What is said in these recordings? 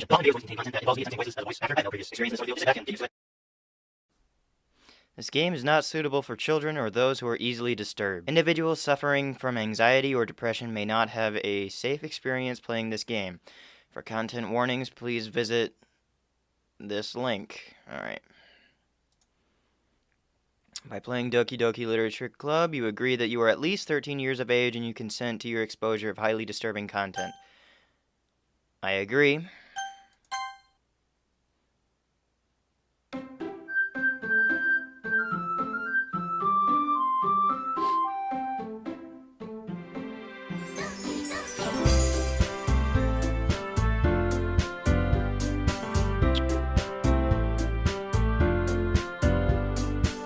mentioned, the following video contain content that involves me attempting voices as a voice actor. I have no previous experience in this, so sit back and get used to it. This game is not suitable for children or those who are easily disturbed. Individuals suffering from anxiety or depression may not have a safe experience playing this game. For content warnings, please visit this link. Alright. By playing Doki Doki Literature Club, you agree that you are at least 13 years of age and you consent to your exposure of highly disturbing content. I agree.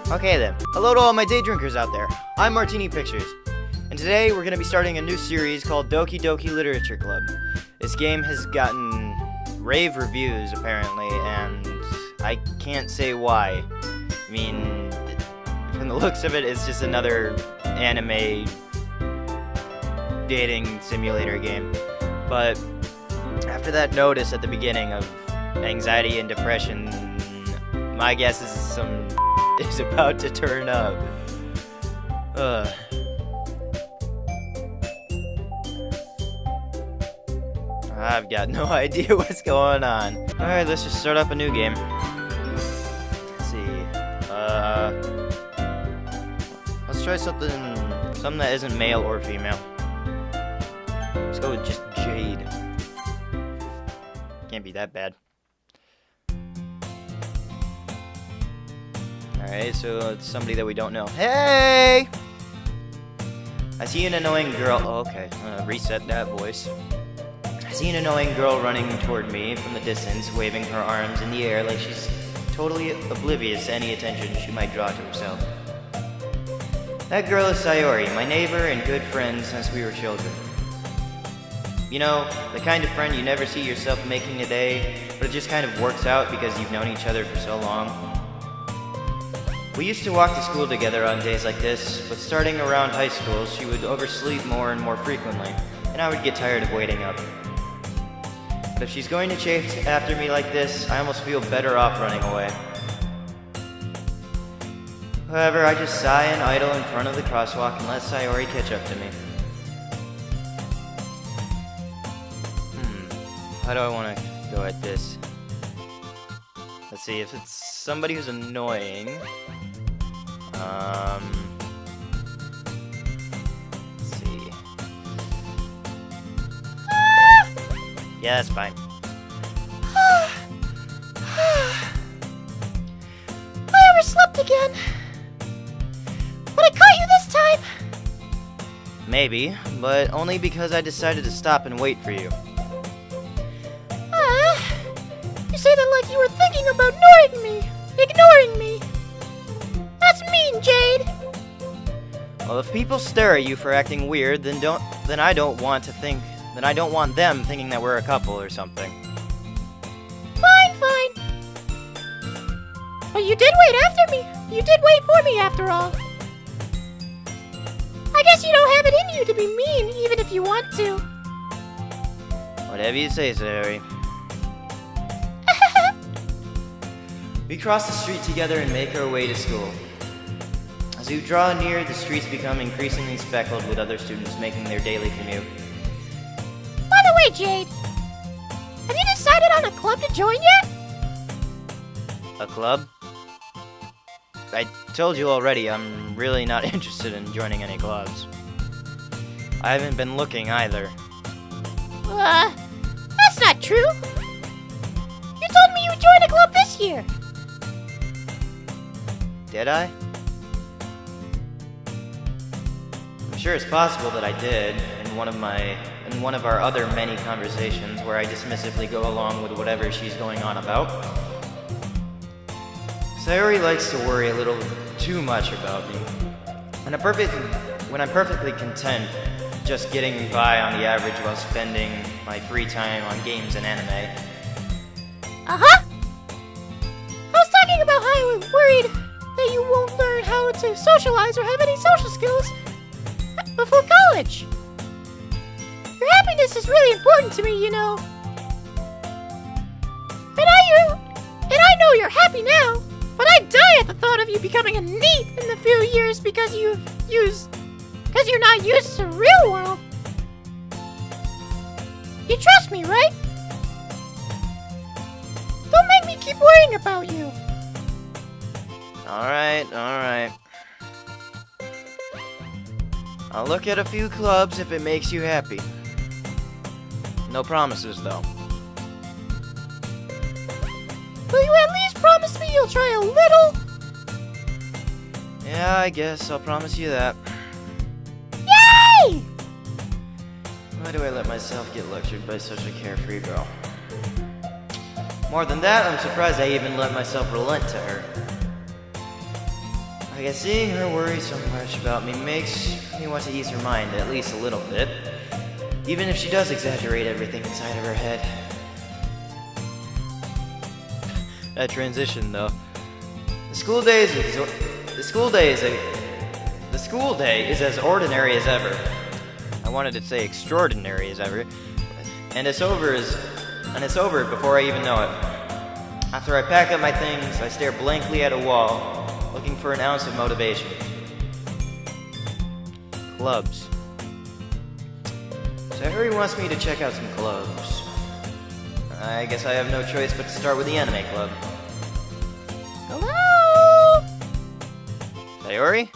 Okay then, hello to all my day drinkers out there. I'm MartiniPictures, and today we're going to be starting a new series called Doki Doki Literature Club. This game has gotten rave reviews apparently, and I can't say why. I mean, from the looks of it, it's just another anime dating simulator game. But after that notice at the beginning of anxiety and depression, my guess is some is about to turn up. I've got no idea what's going on. Alright, let's just start up a new game. Let's see. Let's try something that isn't male or female. Let's go with just Jade. Can't be that bad. Alright, so it's somebody that we don't know. Hey! I see an annoying girl. Oh, okay, reset that voice. I see an annoying girl running toward me from the distance, waving her arms in the air like she's totally oblivious to any attention she might draw to herself. That girl is Sayori, my neighbor and good friend since we were children. You know, the kind of friend you never see yourself making a day, but it just kind of works out because you've known each other for so long. We used to walk to school together on days like this, but starting around high school, she would oversleep more and more frequently, and I would get tired of waiting up. But if she's going to chase after me like this, I almost feel better off running away. However, I just sigh and idle in front of the crosswalk and let Sayori catch up to me. How do I want to go at this? Let's see, if it's somebody who's annoying... let's see. Yeah, that's fine. I overslept again. But I caught you this time. Maybe, but only because I decided to stop and wait for you. You say that like you were thinking about ignoring me. That's mean, Jade. Well, if people stare at you for acting weird, then I don't want them thinking that we're a couple or something. Fine. But you did wait after me. You did wait for me after all. I guess you don't have it in you to be mean, even if you want to. Whatever you say, Sayori. We cross the street together and make our way to school. As we draw near, the streets become increasingly speckled with other students making their daily commute. By the way, Jade, have you decided on a club to join yet? A club? I told you already, I'm really not interested in joining any clubs. I haven't been looking either. That's not true. You told me you joined a club this year. Did I? I'm sure it's possible that I did in one of our other many conversations where I dismissively go along with whatever she's going on about. Sayori likes to worry a little too much about me. When I'm perfectly content just getting by on the average while spending my free time on games and anime. I was talking about how I was worried that you won't learn how to socialize or have any social skills before college. Your happiness is really important to me, you know. you're happy now, but I'd die at the thought of you becoming a NEET in a few years because you're not used to real world. You trust me, right? Don't make me keep worrying about you. Alright. I'll look at a few clubs if it makes you happy. No promises, though. Will you at least promise me you'll try a little? Yeah, I guess I'll promise you that. Yay! Why do I let myself get lectured by such a carefree girl? More than that, I'm surprised I even let myself relent to her. I guess seeing her worry so much about me makes me want to ease her mind at least a little bit, even if she does exaggerate everything inside of her head. That transition, though. The school day is as ordinary as ever. I wanted to say extraordinary as ever, and it's over before I even know it. After I pack up my things, I stare blankly at a wall, looking for an ounce of motivation. Clubs. Sayori wants me to check out some clubs. I guess I have no choice but to start with the anime club. Hello? Sayori?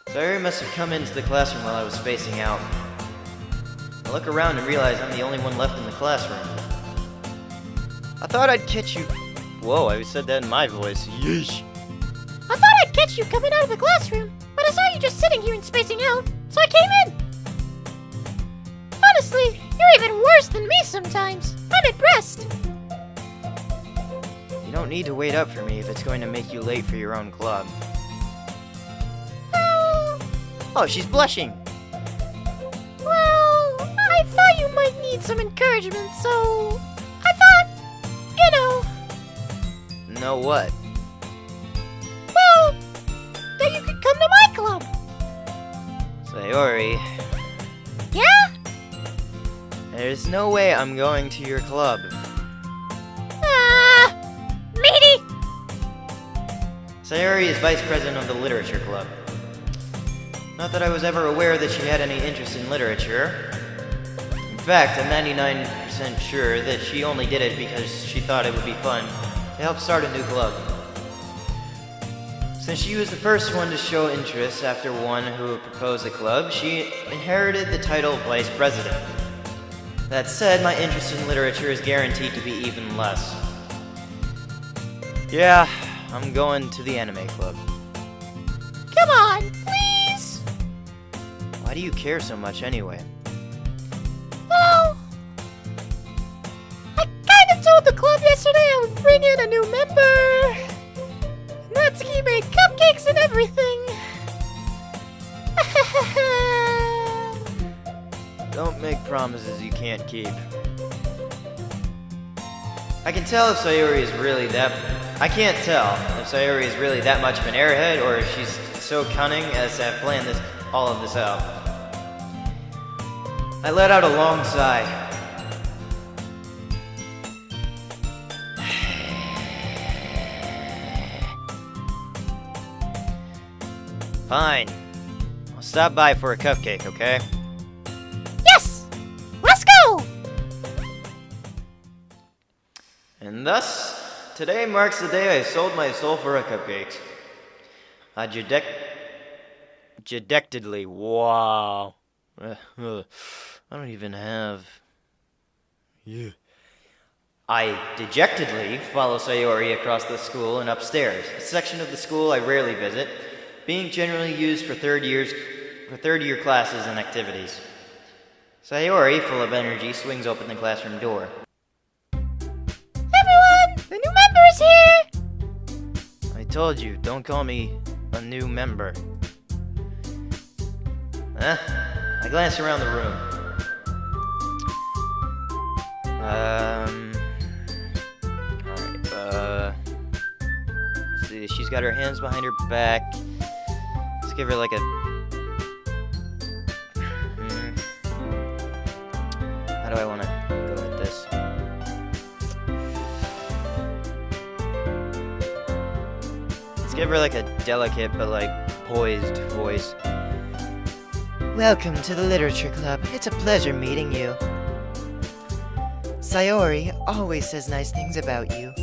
Sayori must have come into the classroom while I was spacing out. I look around and realize I'm the only one left in the classroom. I thought I'd catch you. Whoa, I said that in my voice. Yeesh. I thought I'd catch you coming out of the classroom, but I saw you just sitting here and spacing out, so I came in. Honestly, you're even worse than me sometimes. I'm impressed. You don't need to wait up for me if it's going to make you late for your own club. Oh, she's blushing. Well, I thought you might need some encouragement, so I thought, you know. Know what? Well, that you could come to my club. Sayori, Yeah? there's no way I'm going to your club. Meaty. Sayori is vice president of the literature club. Not that I was ever aware that she had any interest in literature. In fact, I'm 99% sure that she only did it because she thought it would be fun to help start a new club. Since she was the first one to show interest after one who proposed the club, she inherited the title of vice president. That said, my interest in literature is guaranteed to be even less. Yeah, I'm going to the anime club. Come on, please. Why do you care so much anyway? Well, I kind of told the club yesterday I would bring in a new member. Natsuki made cupcakes and everything. Don't make promises you can't keep. I can't tell if Sayori is really that much of an airhead or if she's so cunning as to have planned all of this out. I let out a long sigh. Fine. I'll stop by for a cupcake, okay? Yes! Let's go! And thus, today marks the day I sold my soul for a cupcake. I dejectedly, wow. I don't even have... Yeah. I dejectedly follow Sayori across the school and upstairs, a section of the school I rarely visit, being generally used for third-year classes and activities. Sayori, full of energy, swings open the classroom door. Everyone, the new member is here! I told you, don't call me a new member. I glanced around the room. Alright, let's see, she's got her hands behind her back. Let's give her like a... How do I want to go with this? give her like a delicate but like poised voice. Welcome to the Literature Club. It's a pleasure meeting you. Sayori always says nice things about you.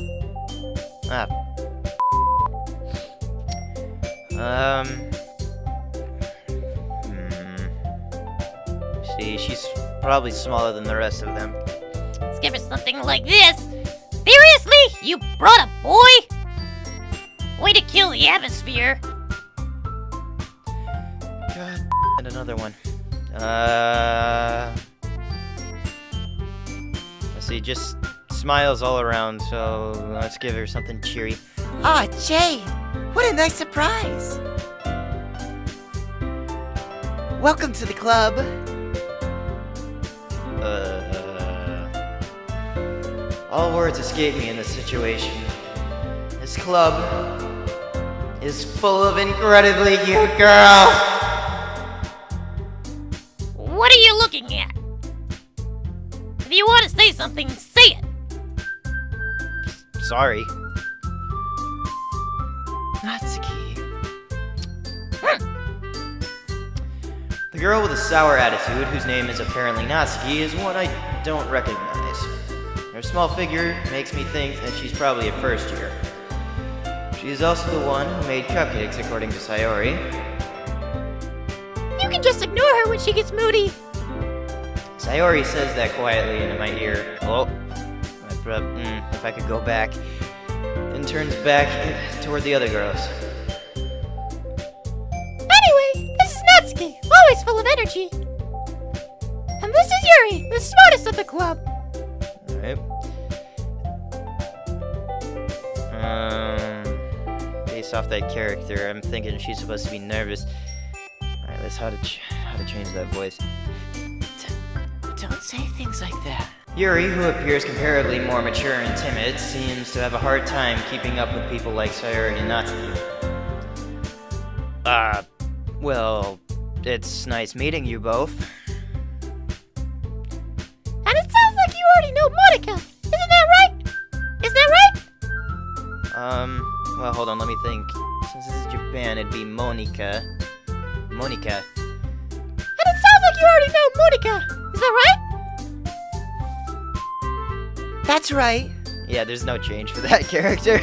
See, she's probably smaller than the rest of them. Let's give her something like this. Seriously? You brought a boy? Way to kill the atmosphere. God, and another one. Let's see, just smiles all around, so let's give her something cheery. Ah, Jade! What a nice surprise! Welcome to the club. All words escape me in this situation. This club is full of incredibly cute girls! What are you looking at? If you want to say something, say it. Sorry. Natsuki. The girl with a sour attitude, whose name is apparently Natsuki, is one I don't recognize. Her small figure makes me think that she's probably a first year. She is also the one who made cupcakes, according to Sayori. You can just ignore her when she gets moody. Sayori says that quietly into my ear. Oh, if I could go back. And turns back toward the other girls. Anyway, this is Natsuki, always full of energy. And this is Yuri, the smartest of the club. Alright. Based off that character, I'm thinking she's supposed to be nervous. Alright, let's how to change that voice. Don't say things like that. Yuri, who appears comparably more mature and timid, seems to have a hard time keeping up with people like Sayori and Natsuki. Well, it's nice meeting you both. And it sounds like you already know Monica. Isn't that right? Is that right? Well, hold on, let me think. Since this is Japan, it'd be Monica. Monica. And it sounds like you already know Monica. Is that right? That's right. Yeah, there's no change for that character.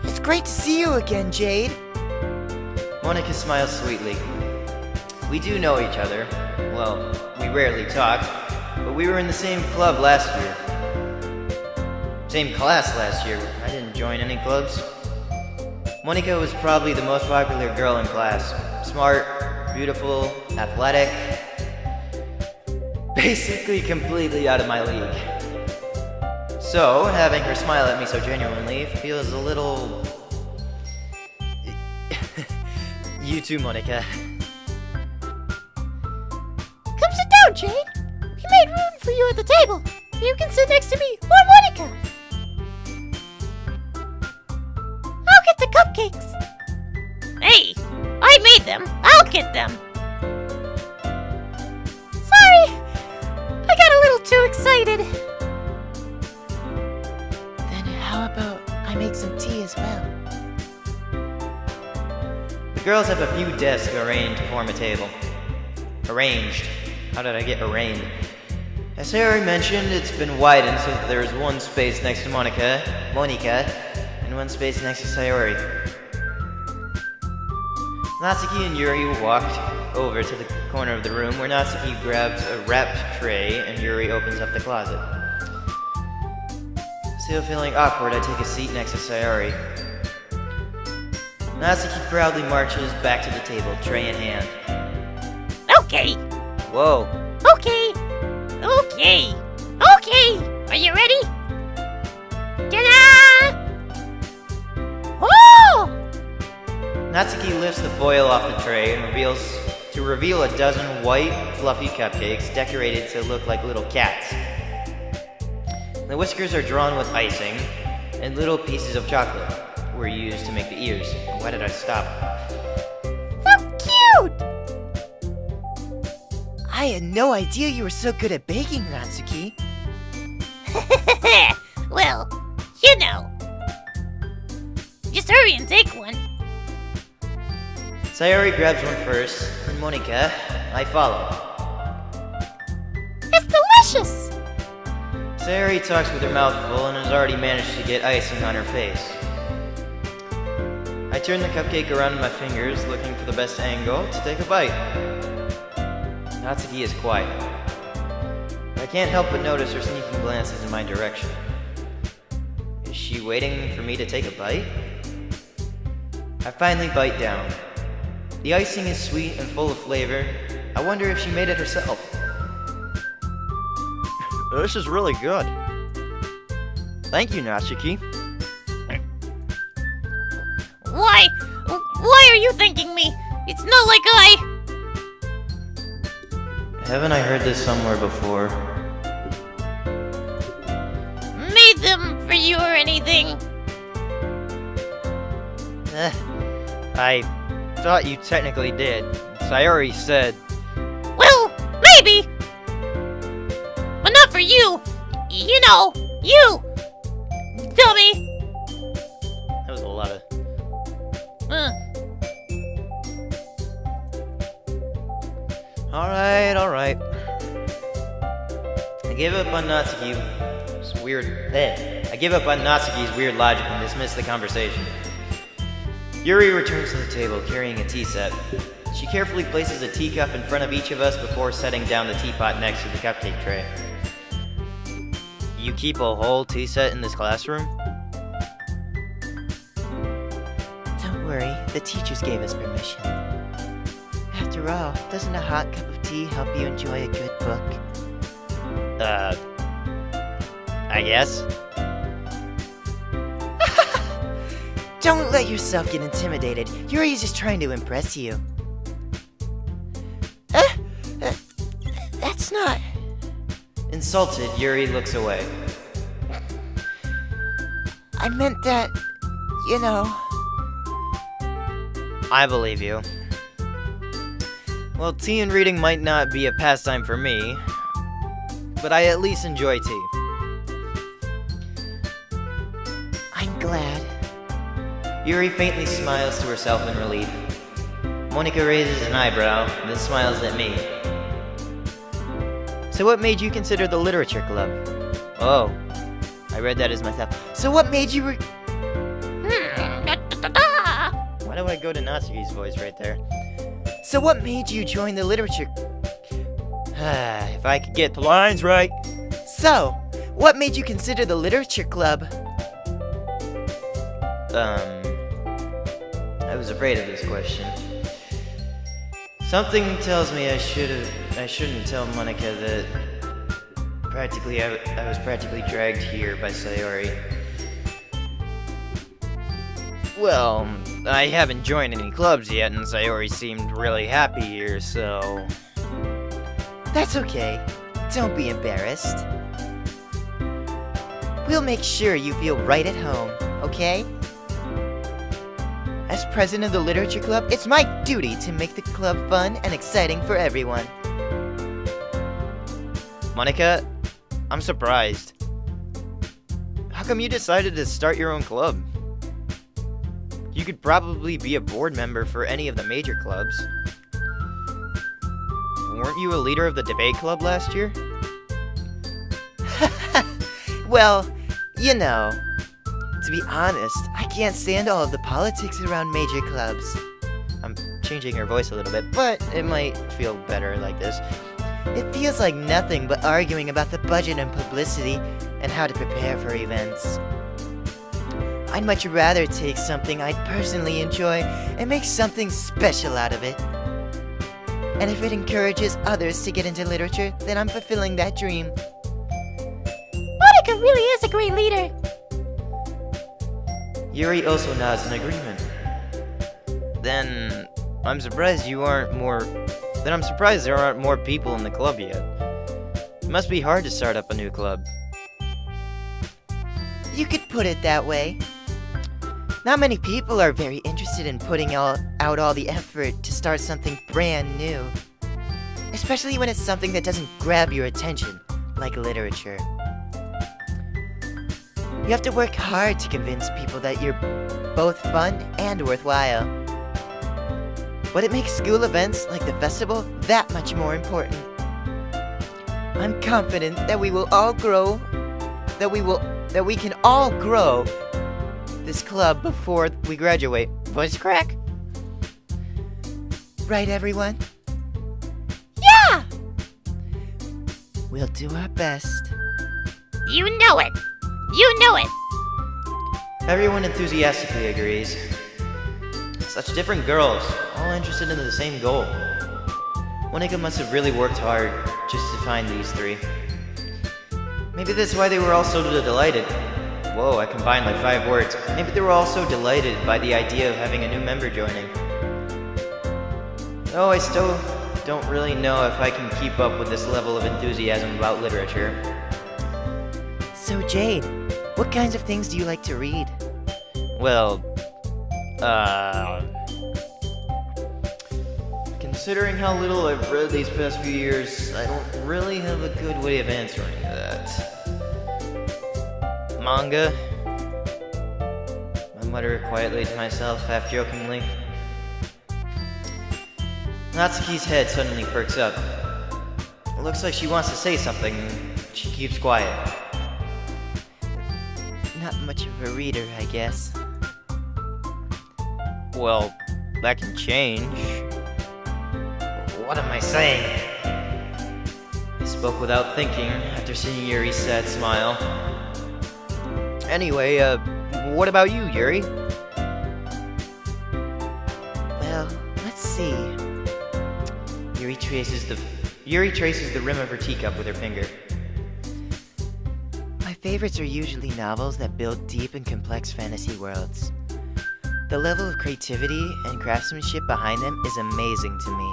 It's great to see you again, Jade. Monica smiles sweetly. We do know each other. Well, we rarely talk, but we were in the same club last year. Same class last year. I didn't join any clubs. Monica was probably the most popular girl in class. Smart, beautiful, athletic. Basically completely out of my league. So, having her smile at me so genuinely feels a little... You too, Monica. Come sit down, Jade. We made room for you at the table. You can sit next to me or Monica. I'll get the cupcakes. Hey, I made them. I'll get them. Sorry, I got a little too excited. Then how about I make some tea as well? The girls have a few desks arranged to form a table. Arranged. How did I get arranged? As Harry mentioned, it's been widened so that there's one space next to Monica, and one space next to Sayori. Natsuki and Yuri walked over to the corner of the room where Natsuki grabs a wrapped tray and Yuri opens up the closet. Still feeling awkward, I take a seat next to Sayori. Natsuki proudly marches back to the table, tray in hand. Okay, Whoa. okay, okay, okay. Are you ready? Ta-da! Oh! Natsuki lifts the foil off the tray and reveal a dozen white, fluffy cupcakes decorated to look like little cats. The whiskers are drawn with icing, and little pieces of chocolate were used to make the ears. Why did I stop? How cute! I had no idea you were so good at baking, Natsuki. Well, You know. Just hurry and take one. Sayori grabs one first, and Monica, I follow. It's delicious! Sayori talks with her mouth full and has already managed to get icing on her face. I turn the cupcake around in my fingers, looking for the best angle to take a bite. Natsuki is quiet. I can't help but notice her sneaking glances in my direction. Is she waiting for me to take a bite? I finally bite down. The icing is sweet and full of flavor. I wonder if she made it herself. This is really good. Thank you, Natsuki. Why are you thanking me? It's not like I... Haven't I heard this somewhere before? made them for you or anything. I thought you technically did. Sayori said... Well, maybe. But not for you. You know, you. Dummy. That was a lot of... Alright. I give up on Natsuki's weird logic and dismiss the conversation. Yuri returns to the table carrying a tea set. She carefully places a teacup in front of each of us before setting down the teapot next to the cupcake tray. You keep a whole tea set in this classroom? Don't worry, the teachers gave us permission. After all, doesn't a hot cup of tea help you enjoy a good book? I guess. Don't let yourself get intimidated. Yuri's just trying to impress you. That's not... Insulted, Yuri looks away. I meant that, you know... I believe you. Well, tea and reading might not be a pastime for me, but I at least enjoy tea. I'm glad. Yuri faintly smiles to herself in relief. Monica raises an eyebrow, then smiles at me. So what made you consider the literature club? Oh, I read that as myself. So what made you Why do I go to Natsuki's voice right there? So what made you join the literature... If I could get the lines right. So, what made you consider the literature club? I was afraid of this question. Something tells me I shouldn't tell Monica that I was practically dragged here by Sayori. Well, I haven't joined any clubs yet, and Sayori seemed really happy here, so... That's okay. Don't be embarrassed. We'll make sure you feel right at home, okay? As president of the literature club, it's my duty to make the club fun and exciting for everyone. Monica, I'm surprised. How come you decided to start your own club? You could probably be a board member for any of the major clubs. Weren't you a leader of the debate club last year? Well, you know, to be honest, I can't stand all of the politics around major clubs. I'm changing her voice a little bit, but it might feel better like this. It feels like nothing but arguing about the budget and publicity and how to prepare for events. I'd much rather take something I'd personally enjoy and make something special out of it. And if it encourages others to get into literature, then I'm fulfilling that dream. Monica really is a great leader. Yuri also nods in agreement. Then I'm surprised there aren't more people in the club yet. It must be hard to start up a new club. You could put it that way. Not many people are very interested in putting out all the effort to start something brand new. Especially when it's something that doesn't grab your attention, like literature. You have to work hard to convince people that you're both fun and worthwhile. But it makes school events like the festival that much more important. I'm confident that we will all grow, that we can all grow this club before we graduate. Voice crack? Right, everyone? Yeah! We'll do our best. You know it! You know it! Everyone enthusiastically agrees. Such different girls, all interested in the same goal. Monika must have really worked hard just to find these three. Maybe that's why they were all so delighted. Whoa, I combined like 5 words. Maybe they were all so delighted by the idea of having a new member joining. Oh, I still don't really know if I can keep up with this level of enthusiasm about literature. So, Jade, what kinds of things do you like to read? Well, considering how little I've read these past few years, I don't really have a good way of answering that. Manga? I mutter quietly to myself, half-jokingly. Natsuki's head suddenly perks up. It looks like she wants to say something. She keeps quiet. Not much of a reader, I guess. Well, that can change. What am I saying? I spoke without thinking after seeing Yuri's sad smile. Anyway, what about you, Yuri? Well, let's see. Yuri traces the rim of her teacup with her finger. My favorites are usually novels that build deep and complex fantasy worlds. The level of creativity and craftsmanship behind them is amazing to me.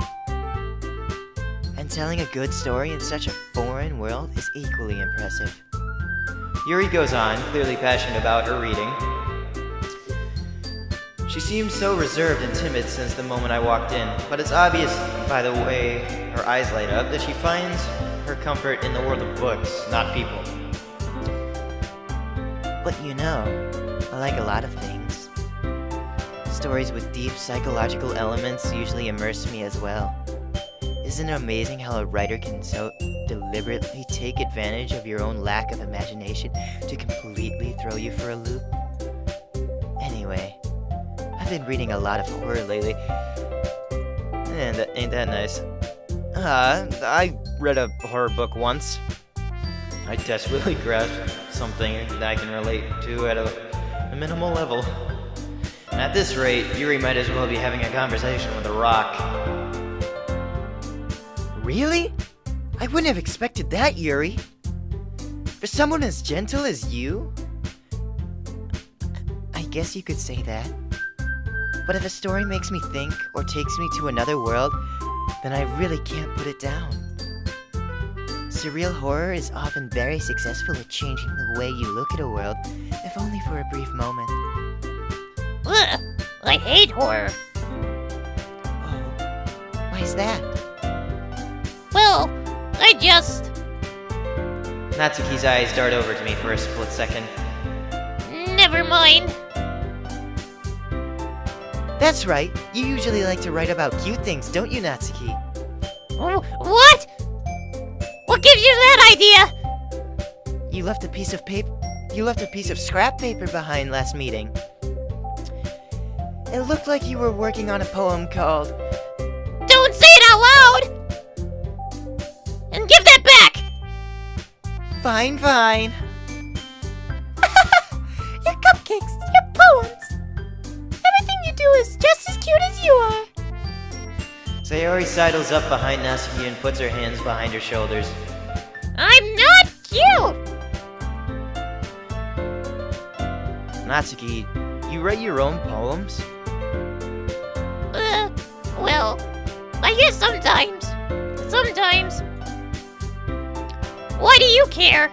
And telling a good story in such a foreign world is equally impressive. Yuri goes on, clearly passionate about her reading. She seems so reserved and timid since the moment I walked in, but it's obvious by the way her eyes light up that she finds her comfort in the world of books, not people. But you know, I like a lot of things. Stories with deep psychological elements usually immerse me as well. Isn't it amazing how a writer can so deliberately take advantage of your own lack of imagination to completely throw you for a loop? Anyway, I've been reading a lot of horror lately. And ain't that nice? I read a horror book once. I desperately grasped something that I can relate to at a minimal level. And at this rate, Yuri might as well be having a conversation with a rock. Really? I wouldn't have expected that, Yuri. For someone as gentle as you? I guess you could say that. But if a story makes me think or takes me to another world, then I really can't put it down. Surreal horror is often very successful at changing the way you look at a world, if only for a brief moment. Ugh, I hate horror. Oh, why is that? Well, I just... Natsuki's eyes dart over to me for a split second. Never mind. That's right. You usually like to write about cute things, don't you, Natsuki? What? What gives you that idea? You left a piece of scrap paper behind last meeting. It looked like you were working on a poem called... Don't say it out loud! And give that back! Fine, fine. Your cupcakes, your poems. Everything you do is just as cute as you are. Sayori sidles up behind Natsuki and puts her hands behind her shoulders. I'm not cute! Natsuki, you write your own poems? Well, I guess sometimes. Sometimes. Why do you care?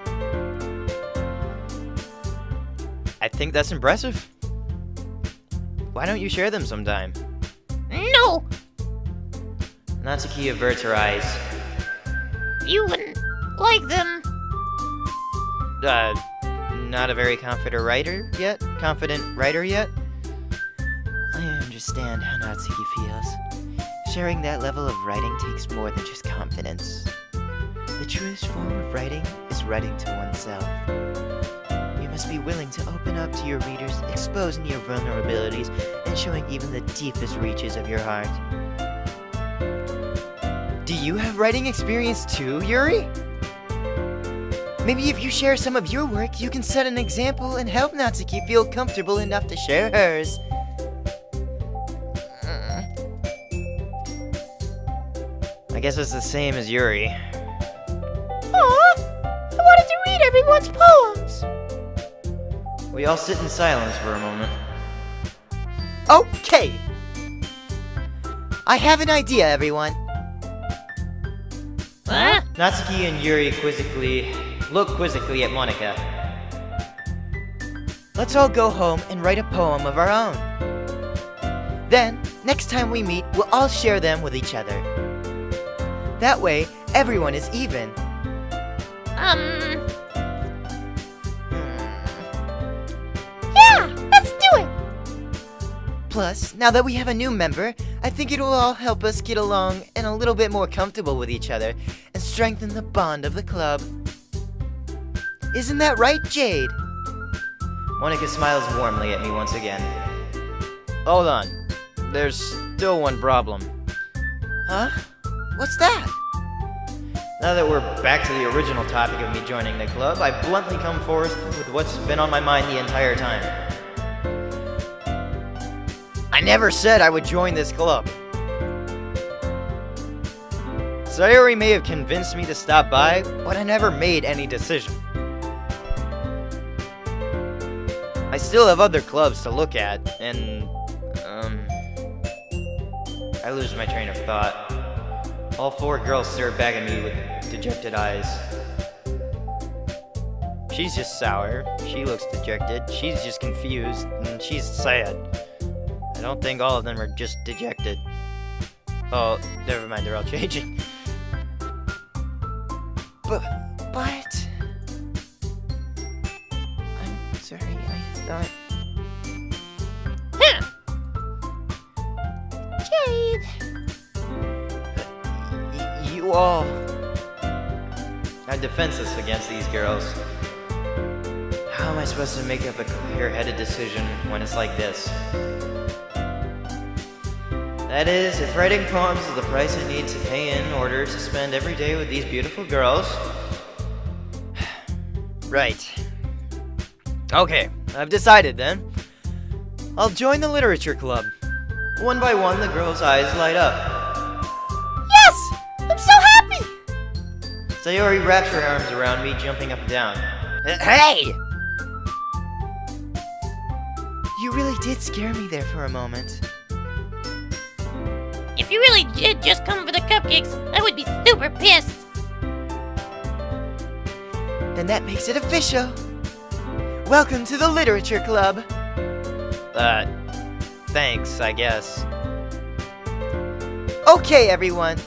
I think that's impressive. Why don't you share them sometime? No! Natsuki averts her eyes. You wouldn't like them. not a very confident writer yet. I understand how Natsuki feels. Sharing that level of writing takes more than just confidence. The truest form of writing is writing to oneself. You must be willing to open up to your readers, exposing your vulnerabilities, and showing even the deepest reaches of your heart. Do you have writing experience too, Yuri? Maybe if you share some of your work, you can set an example and help Natsuki feel comfortable enough to share hers. I guess it's the same as Yuri. Aw, I wanted to read everyone's poems. We all sit in silence for a moment. Okay! I have an idea, everyone. Huh? Natsuki and Yuri look quizzically at Monika. Let's all go home and write a poem of our own. Then, next time we meet, we'll all share them with each other. That way, everyone is even. Yeah, let's do it. Plus, now that we have a new member, I think it will all help us get along and a little bit more comfortable with each other and strengthen the bond of the club. Isn't that right, Jade? Monika smiles warmly at me once again. Hold on. There's still one problem. Huh? What's that? Now that we're back to the original topic of me joining the club, I bluntly come forth with what's been on my mind the entire time. I never said I would join this club. Sayori may have convinced me to stop by, but I never made any decision. I still have other clubs to look at, and, I lose my train of thought. All four girls stare back at me with dejected eyes. She's just sour, she looks dejected, she's just confused, and she's sad. I don't think all of them are just dejected. Oh, never mind, they're all changing. But... I'm sorry, I thought... Jade. You all are defenseless against these girls. How am I supposed to make up a clear-headed decision when it's like this? That is, if writing poems is the price I need to pay in order to spend every day with these beautiful girls. Right. Okay, I've decided then. I'll join the literature club. One by one, the girls' eyes light up. Yes! I'm so happy! Sayori wraps her arms around me, jumping up and down. Hey! You really did scare me there for a moment. If you really did just come for the cupcakes, I would be super pissed. Then that makes it official. Welcome to the literature club. Thanks, I guess. Okay, everyone.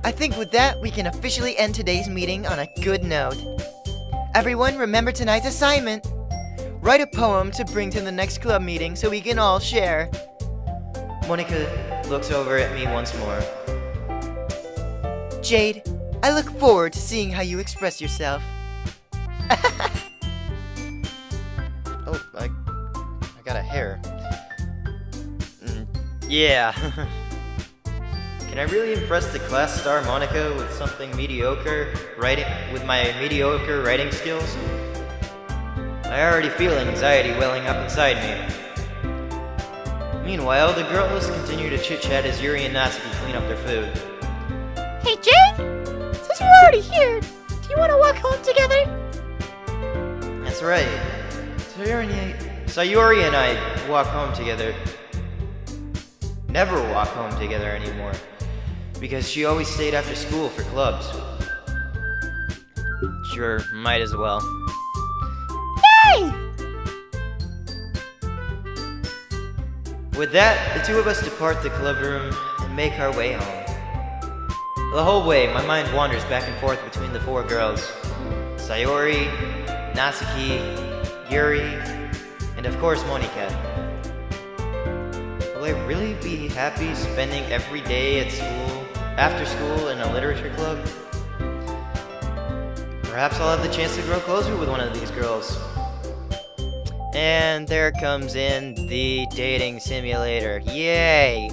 I think with that, we can officially end today's meeting on a good note. Everyone, remember tonight's assignment. Write a poem to bring to the next club meeting so we can all share. Monika looks over at me once more. Jade, I look forward to seeing how you express yourself. Oh, I got a hair. Yeah. Can I really impress the class star Monika with something mediocre with my mediocre writing skills? I already feel anxiety welling up inside me. Meanwhile, the girls continue to chit-chat as Yuri and Natsuki clean up their food. Hey, Jade? Since we're already here, do you want to walk home together? That's right. Sayori and I walk home together. Never walk home together anymore. Because she always stayed after school for clubs. Sure, might as well. Hey! With that, the two of us depart the club room and make our way home. The whole way, my mind wanders back and forth between the four girls. Sayori, Natsuki, Yuri, and of course Monika. Will I really be happy spending every day at school, after school in a literature club? Perhaps I'll have the chance to grow closer with one of these girls. And there comes in the dating simulator. Yay!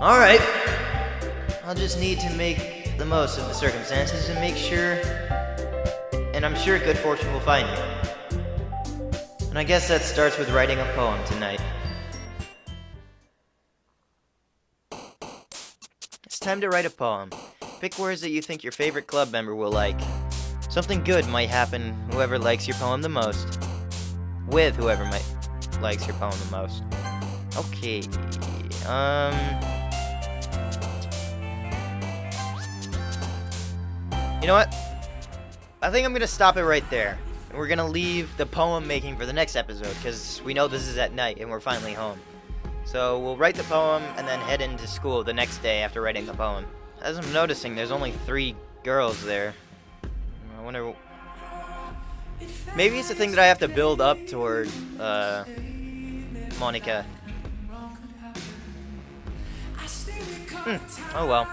Alright. I'll just need to make the most of the circumstances and make sure... And I'm sure good fortune will find me. And I guess that starts with writing a poem tonight. It's time to write a poem. Pick words that you think your favorite club member will like. Something good might happen whoever likes your poem the most. With whoever likes your poem the most. Okay. You know what? I think I'm gonna stop it right there. And we're gonna leave the poem making for the next episode, because we know this is at night and we're finally home. So we'll write the poem and then head into school the next day after writing the poem. As I'm noticing, there's only 3 girls there. I wonder... Maybe it's a thing that I have to build up toward, Monika. Oh well.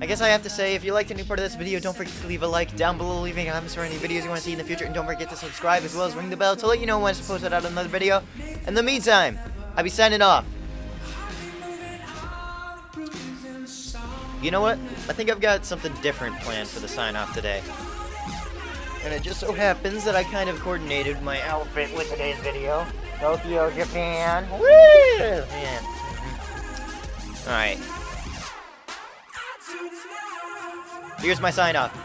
I guess I have to say, if you liked any part of this video, don't forget to leave a like down below, leaving comments for any videos you want to see in the future, and don't forget to subscribe as well as ring the bell to let you know when I post out another video. In the meantime, I'll be signing off. You know what? I think I've got something different planned for the sign-off today. And it just so happens that I kind of coordinated my outfit with today's video. Tokyo, Japan. Woo! Man. Alright. Here's my sign-off.